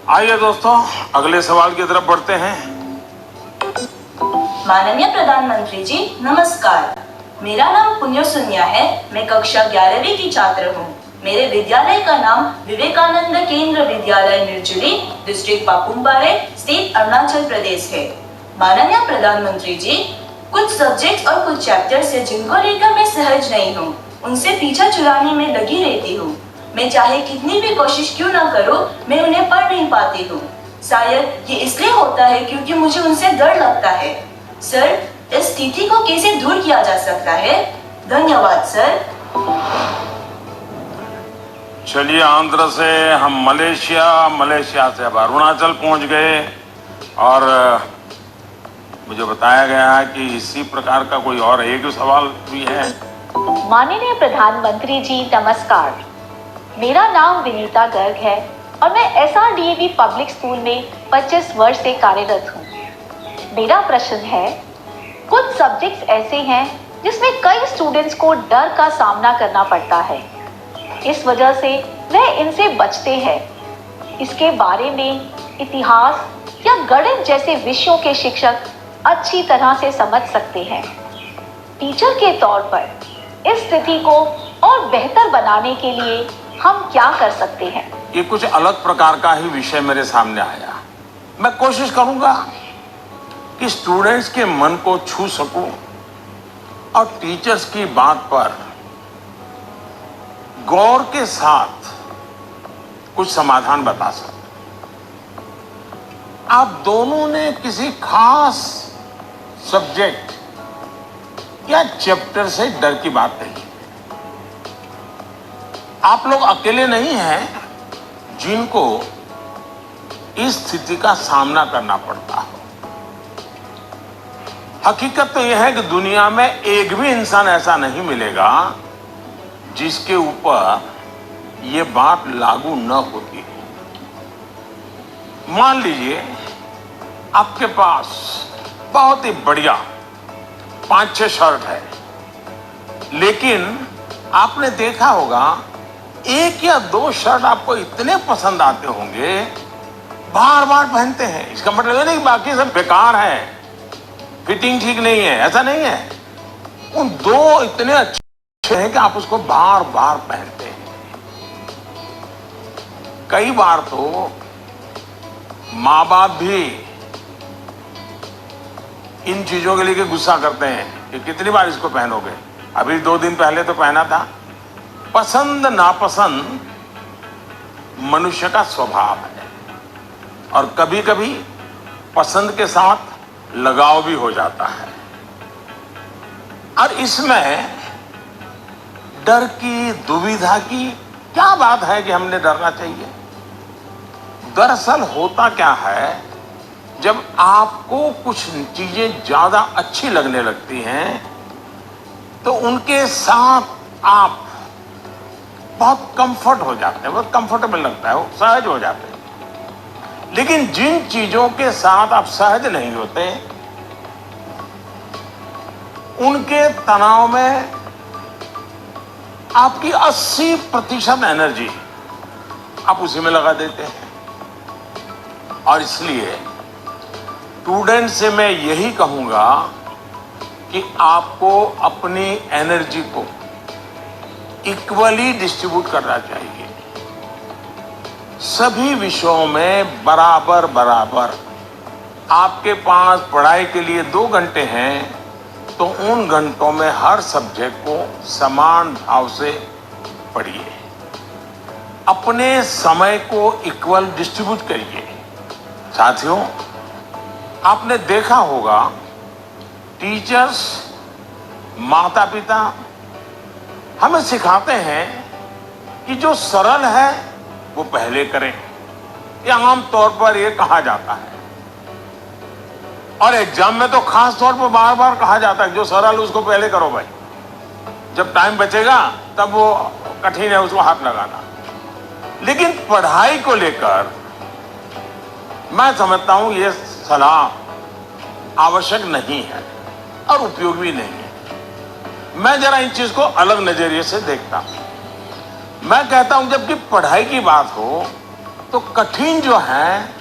आइए दोस्तों, अगले सवाल की तरफ बढ़ते हैं। माननीय प्रधानमंत्री जी नमस्कार। मेरा नाम पुण्य सुनिया है। मैं कक्षा 11वीं की छात्र हूँ। मेरे विद्यालय का नाम विवेकानंद केंद्र विद्यालय निर्जुली, डिस्ट्रिक्ट पापुमपारे, स्टेट अरुणाचल प्रदेश है। माननीय प्रधानमंत्री जी, कुछ सब्जेक्ट्स और कुछ चैप्टर्स है जिनको लेकर मैं सहज नहीं हूँ, उनसे पीछा छुड़ाने में लगी रहती हूँ। मैं चाहे कितनी भी कोशिश क्यों ना करूँ, मैं उन्हें पढ़ नहीं पाती हूँ। शायद ये इसलिए होता है क्योंकि मुझे उनसे डर लगता है। सर, इस स्थिति को कैसे दूर किया जा सकता है? धन्यवाद सर। चलिए, आंध्र से हम मलेशिया से अब अरुणाचल पहुंच गए और मुझे बताया गया है कि इसी प्रकार का कोई और एक सवाल भी है। माननीय प्रधानमंत्री जी नमस्कार। मेरा नाम विनीता गर्ग है और मैं SRDAV पब्लिक स्कूल में 25 वर्ष से कार्यरत हूँ। मेरा प्रश्न है, कुछ सब्जेक्ट्स ऐसे हैं जिसमें कई स्टूडेंट्स को डर का सामना करना पड़ता है। इस वजह से वह इनसे बचते हैं। इसके बारे में इतिहास या गणित जैसे विषयों के शिक्षक अच्छी तरह से समझ सकते हैं। टीचर के तौर पर इस स्थिति को और बेहतर बनाने के लिए हम क्या कर सकते हैं? ये कुछ अलग प्रकार का ही विषय मेरे सामने आया। मैं कोशिश करूंगा कि स्टूडेंट्स के मन को छू सकूं और टीचर्स की बात पर गौर के साथ कुछ समाधान बता सकूं। आप दोनों ने किसी खास सब्जेक्ट या चैप्टर से डर की बात कही। आप लोग अकेले नहीं हैं जिनको इस स्थिति का सामना करना पड़ता हो। हकीकत तो यह है कि दुनिया में एक भी इंसान ऐसा नहीं मिलेगा जिसके ऊपर यह बात लागू न होती हो। मान लीजिए आपके पास बहुत ही बढ़िया 5-6 शर्ट है, लेकिन आपने देखा होगा एक या दो शर्ट आपको इतने पसंद आते होंगे, बार बार पहनते हैं। इसका मतलब ये नहीं बाकी सब बेकार है, फिटिंग ठीक नहीं है, ऐसा नहीं है। उन दो इतने अच्छे हैं कि आप उसको बार बार पहनते हैं। कई बार तो माँ बाप भी इन चीजों के लिए गुस्सा करते हैं कि कितनी बार इसको पहनोगे। अभी 2 दिन पहले तो पहना था। पसंद नापसंद मनुष्य का स्वभाव है और कभी कभी पसंद के साथ लगाव भी हो जाता है। और इसमें डर की, दुविधा की क्या बात है कि हमने डरना चाहिए? दरअसल होता क्या है, जब आपको कुछ चीजें ज्यादा अच्छी लगने लगती हैं तो उनके साथ आप बहुत कंफर्ट हो जाते हैं, बहुत कंफर्टेबल लगता है, वो सहज हो जाते हैं। लेकिन जिन चीजों के साथ आप सहज नहीं होते, उनके तनाव में आपकी 80% एनर्जी आप उसी में लगा देते हैं। और इसलिए स्टूडेंट से मैं यही कहूंगा कि आपको अपनी एनर्जी को इक्वली डिस्ट्रीब्यूट करना चाहिए। सभी विषयों में बराबर बराबर। आपके पास पढ़ाई के लिए 2 घंटे हैं तो उन घंटों में हर सब्जेक्ट को समान भाव से पढ़िए। अपने समय को इक्वल डिस्ट्रीब्यूट करिए। साथियों, आपने देखा होगा टीचर्स, माता पिता हमें सिखाते हैं कि जो सरल है वो पहले करें। ये आम तौर पर ये कहा जाता है और एग्जाम में तो खास तौर पर बार बार कहा जाता है जो सरल उसको पहले करो भाई, जब टाइम बचेगा तब वो कठिन है उसको हाथ लगाना। लेकिन पढ़ाई को लेकर मैं समझता हूं ये सलाह आवश्यक नहीं है और उपयोगी भी नहीं है। मैं जरा इन चीज को अलग नजरिए से देखता हूं। मैं कहता हूं जबकि पढ़ाई की बात हो तो कठिन जो है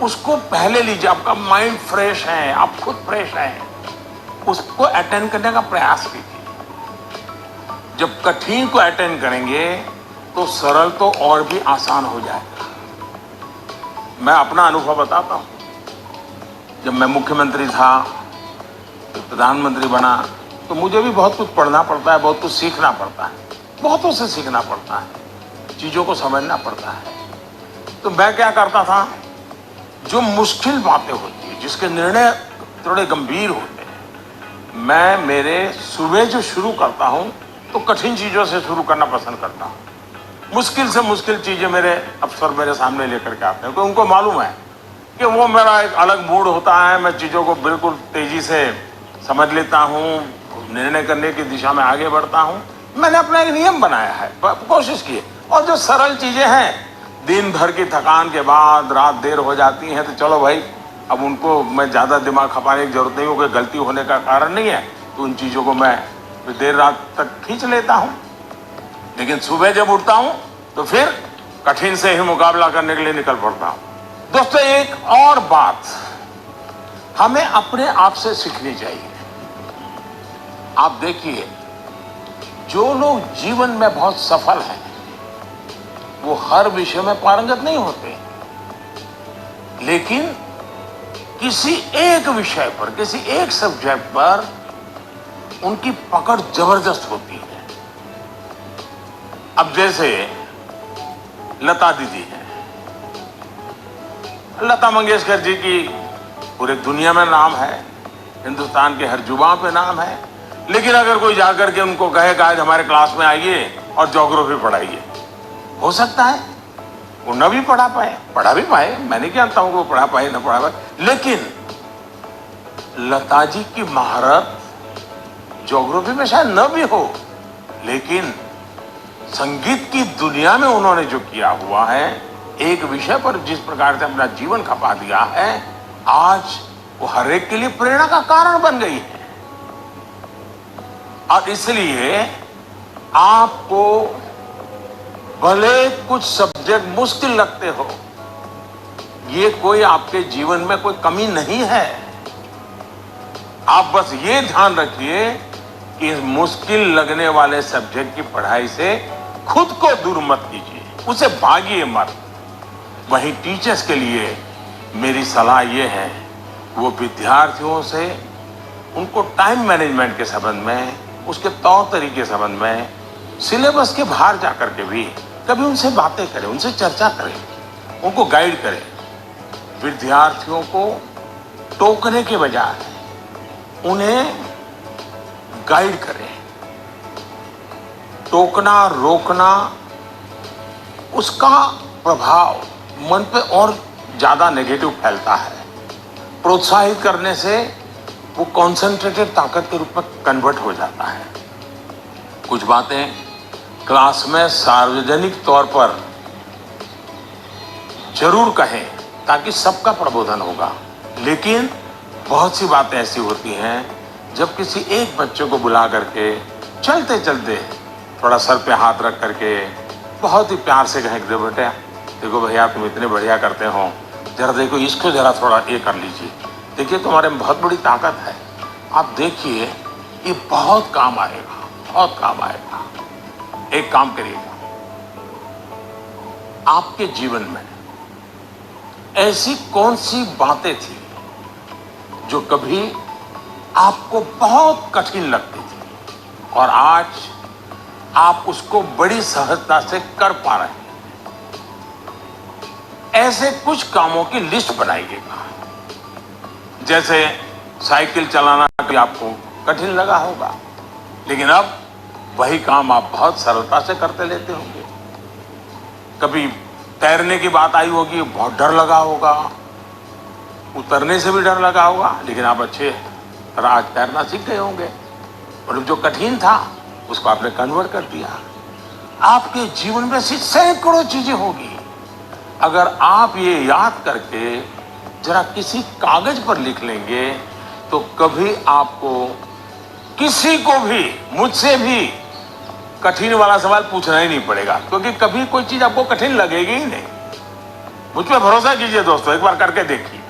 उसको पहले लीजिए। आपका माइंड फ्रेश है, आप खुद फ्रेश हैं, उसको अटेंड करने का प्रयास कीजिए। जब कठिन को अटेंड करेंगे तो सरल तो और भी आसान हो जाएगा। मैं अपना अनुभव बताता हूं। जब मैं मुख्यमंत्री था, प्रधानमंत्री बना, तो मुझे भी बहुत कुछ पढ़ना पड़ता है, बहुत कुछ सीखना पड़ता है, बहुतों से सीखना पड़ता है, चीजों को समझना पड़ता है। तो मैं क्या करता था, जो मुश्किल बातें होती है, जिसके निर्णय थोड़े गंभीर होते हैं, मैं मेरे सुबह जो शुरू करता हूं तो कठिन चीजों से शुरू करना पसंद करता हूं। मुश्किल से मुश्किल चीजें मेरे अफसर मेरे सामने लेकर के आते हैं, तो उनको मालूम है कि वो मेरा एक अलग मूड होता है, मैं चीजों को बिल्कुल तेजी से समझ लेता हूं, निर्णय करने की दिशा में आगे बढ़ता हूं। मैंने अपना एक नियम बनाया है, कोशिश की है। और जो सरल चीजें हैं, दिन भर की थकान के बाद रात देर हो जाती है, तो चलो भाई, अब उनको मैं ज्यादा दिमाग खपाने की जरूरत नहीं हो, कोई गलती होने का कारण नहीं है, तो उन चीजों को मैं देर रात तक खींच लेता हूं। लेकिन सुबह जब उठता हूं तो फिर कठिन से ही मुकाबला करने के लिए निकल पड़ता हूं। दोस्तों, एक और बात हमें अपने आप से सीखनी चाहिए। आप देखिए, जो लोग जीवन में बहुत सफल हैं, वो हर विषय में पारंगत नहीं होते, लेकिन किसी एक विषय पर, किसी एक सब्जेक्ट पर उनकी पकड़ जबरदस्त होती है। अब जैसे लता दीदी हैं, लता मंगेशकर जी की पूरे दुनिया में नाम है, हिंदुस्तान के हर जुबान पे नाम है। लेकिन अगर कोई जाकर के उनको कहे कि आज हमारे क्लास में आइए और ज्योग्राफी पढ़ाइए, हो सकता है वो न भी पढ़ा पाए, पढ़ा भी पाए, मैं नहीं जानता हूं कि वो पढ़ा पाए न पढ़ा पाए, लेकिन लता जी की महारत ज्योग्राफी में शायद न भी हो, लेकिन संगीत की दुनिया में उन्होंने जो किया हुआ है, एक विषय पर जिस प्रकार से अपना जीवन खपा दिया है, आज वो हर एक के लिए प्रेरणा का कारण बन गई है। और इसलिए आपको भले कुछ सब्जेक्ट मुश्किल लगते हो, ये कोई आपके जीवन में कोई कमी नहीं है। आप बस ये ध्यान रखिए कि इस मुश्किल लगने वाले सब्जेक्ट की पढ़ाई से खुद को दूर मत कीजिए, उसे भागिए मत। वहीं टीचर्स के लिए मेरी सलाह ये है, वो विद्यार्थियों से उनको टाइम मैनेजमेंट के संबंध में, उसके तौर तरीके के संबंध में, सिलेबस के बाहर जाकर के भी कभी उनसे बातें करें, उनसे चर्चा करें, उनको गाइड करें। विद्यार्थियों को टोकने के बजाय उन्हें गाइड करें। टोकना, रोकना, उसका प्रभाव मन पे और ज्यादा नेगेटिव फैलता है। प्रोत्साहित करने से वो कॉन्सेंट्रेटेड ताकत के रूप में कन्वर्ट हो जाता है। कुछ बातें क्लास में सार्वजनिक तौर पर जरूर कहें ताकि सबका प्रबोधन होगा, लेकिन बहुत सी बातें ऐसी होती हैं जब किसी एक बच्चे को बुला करके चलते चलते थोड़ा सर पे हाथ रख करके बहुत ही प्यार से कहें कि बेटा देखो भैया, तुम इतने बढ़िया करते हो, जरा देखो इसको जरा थोड़ा ये कर लीजिए, देखिए तुम्हारे में बहुत बड़ी ताकत है, आप देखिए ये बहुत काम आएगा, बहुत काम आएगा। एक काम करिएगा, आपके जीवन में ऐसी कौन सी बातें थी जो कभी आपको बहुत कठिन लगती थी और आज आप उसको बड़ी सहजता से कर पा रहे हैं? ऐसे कुछ कामों की लिस्ट बनाइएगा। जैसे साइकिल चलाना भी आपको कठिन लगा होगा, लेकिन अब वही काम आप बहुत सरलता से करते लेते होंगे। कभी तैरने की बात आई होगी, बहुत डर लगा होगा, उतरने से भी डर लगा होगा, लेकिन आप अच्छे तरह आज तैरना सीख गए होंगे। और जो कठिन था उसको आपने कन्वर्ट कर दिया। आपके जीवन में ऐसी सैकड़ों चीजें होगी, अगर आप ये याद करके जरा किसी कागज पर लिख लेंगे तो कभी आपको किसी को भी, मुझसे भी कठिन वाला सवाल पूछना ही नहीं पड़ेगा, क्योंकि कभी कोई चीज आपको कठिन लगेगी ही नहीं। मुझ पर भरोसा कीजिए दोस्तों, एक बार करके देखिए।